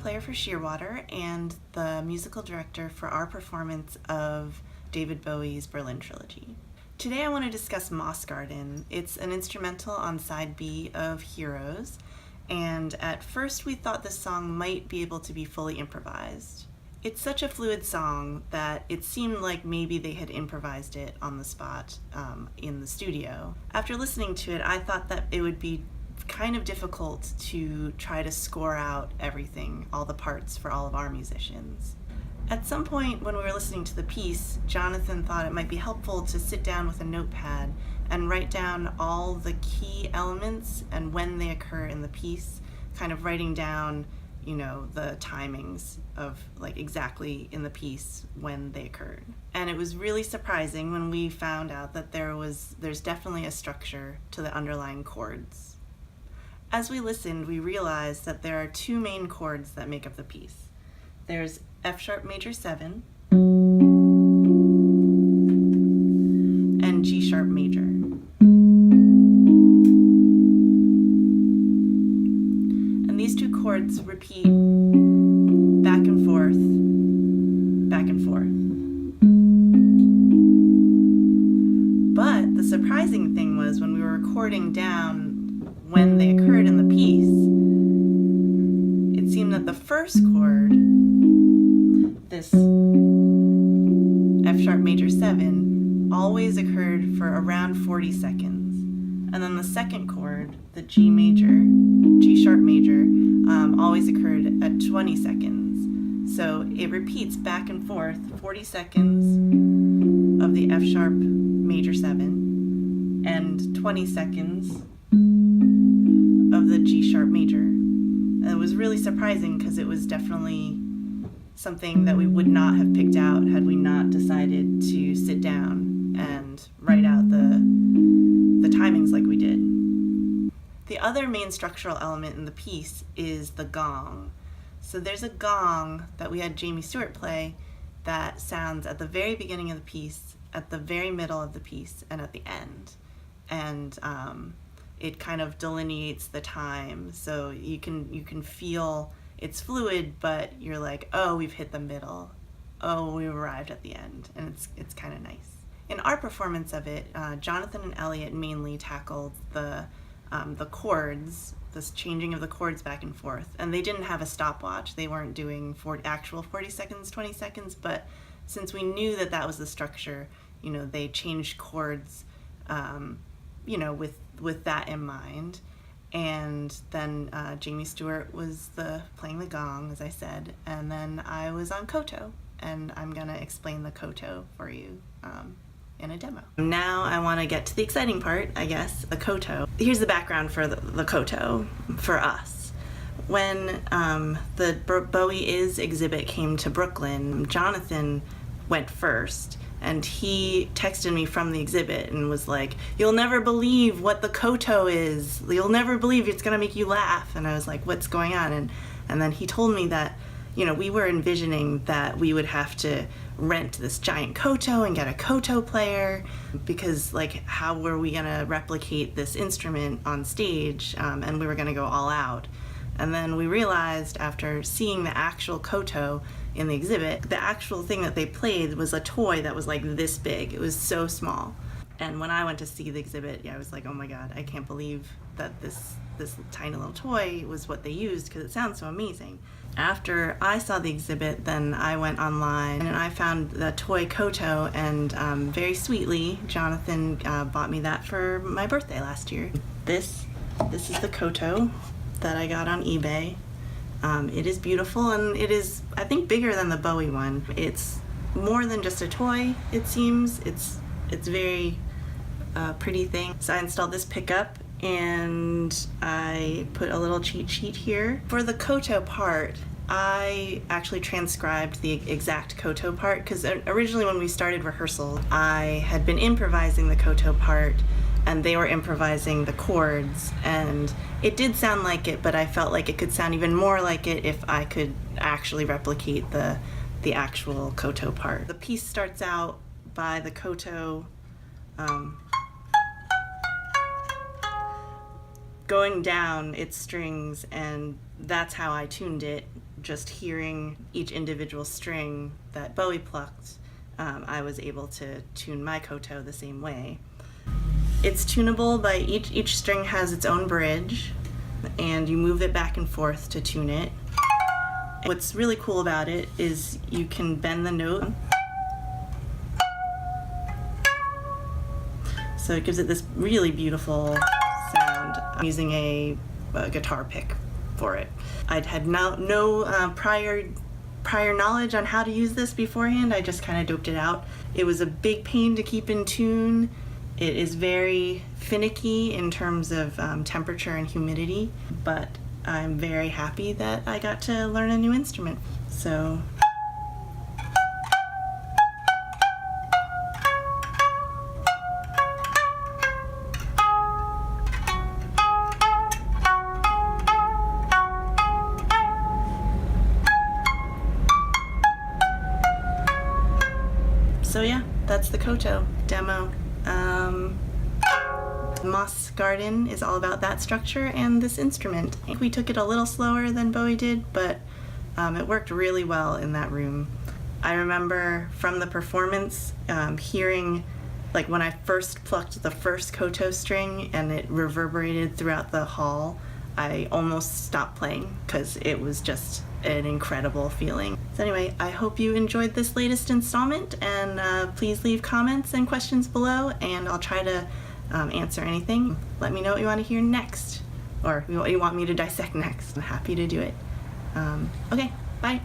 player for Shearwater and the musical director for our performance of David Bowie's Berlin Trilogy. Today I want to discuss Moss Garden. It's an instrumental on side B of Heroes, and at first we thought this song might be able to be fully improvised. It's such a fluid song that it seemed like maybe they had improvised it on the spot in the studio. After listening to it, I thought that it would be kind of difficult to try to score out everything, all the parts for all of our musicians. At some point when we were listening to the piece, Jonathan thought it might be helpful to sit down with a notepad and write down all the key elements and when they occur in the piece, kind of writing down, you know, the timings of like exactly in the piece when they occurred. And it was really surprising when we found out that there's definitely a structure to the underlying chords. As we listened, we realized that there are two main chords that make up the piece. There's F sharp major 7 and G sharp major. And these two chords repeat back and forth, back and forth. But the surprising thing was when we were recording down when they occurred in the piece, it seemed that the first chord, this F sharp major 7, always occurred for around 40 seconds. And then the second chord, the G sharp major, always occurred at 20 seconds. So it repeats back and forth 40 seconds of the F sharp major 7 and 20 seconds of the G sharp major. And it was really surprising because it was definitely something that we would not have picked out had we not decided to sit down and write out the timings like we did. The other main structural element in the piece is the gong. So there's a gong that we had Jamie Stewart play that sounds at the very beginning of the piece, at the very middle of the piece, and at the end. And it kind of delineates the time, so you can feel it's fluid, but you're like, oh, we've hit the middle, oh, we've arrived at the end, and it's kind of nice. In our performance of it, Jonathan and Elliot mainly tackled the chords, this changing of the chords back and forth, and they didn't have a stopwatch. They weren't doing actual 40 seconds, 20 seconds, but since we knew that that was the structure, you know, they changed chords, you know, with that in mind. And then Jamie Stewart was playing the gong, as I said, and then I was on koto, and I'm gonna explain the koto for you in a demo. Now I want to get to the exciting part, I guess, the koto. Here's the background for the koto for us. When the Bowie Is exhibit came to Brooklyn, Jonathan went first, and he texted me from the exhibit and was like, "You'll never believe what the koto is. You'll never believe it's gonna make you laugh." And I was like, "What's going on?" And then he told me that, you know, we were envisioning that we would have to rent this giant koto and get a koto player, because like, how were we gonna replicate this instrument on stage? And we were gonna go all out. And then we realized, after seeing the actual koto in the exhibit, the actual thing that they played was a toy that was like this big. It was so small. And when I went to see the exhibit, yeah, I was like, oh my God, I can't believe that this tiny little toy was what they used, because it sounds so amazing. After I saw the exhibit, then I went online and I found the toy koto, and very sweetly, Jonathan bought me that for my birthday last year. This is the koto that I got on eBay. It is beautiful, and it is, I think, bigger than the Bowie one. It's more than just a toy, it seems. It's very pretty thing. So I installed this pickup, and I put a little cheat sheet here. For the koto part, I actually transcribed the exact koto part, because originally when we started rehearsal, I had been improvising the koto part, and they were improvising the chords, and it did sound like it, but I felt like it could sound even more like it if I could actually replicate the actual koto part. The piece starts out by the koto going down its strings, and that's how I tuned it just hearing each individual string that Bowie plucked, I was able to tune my koto the same way. It's tunable by each string has its own bridge, and you move it back and forth to tune it. What's really cool about it is you can bend the note, so it gives it this really beautiful sound. I'm using a guitar pick for it. I'd had no prior knowledge on how to use this beforehand. I just kind of doped it out. It was a big pain to keep in tune. It is very finicky in terms of temperature and humidity, but I'm very happy that I got to learn a new instrument. So yeah, that's the koto demo. Moss Garden is all about that structure and this instrument. I think we took it a little slower than Bowie did, but it worked really well in that room. I remember from the performance hearing, like when I first plucked the first koto string and it reverberated throughout the hall, I almost stopped playing because it was just an incredible feeling. So anyway, I hope you enjoyed this latest installment, and please leave comments and questions below, and I'll try to answer anything. Let me know what you want to hear next, or what you want me to dissect next. I'm happy to do it. Okay, bye.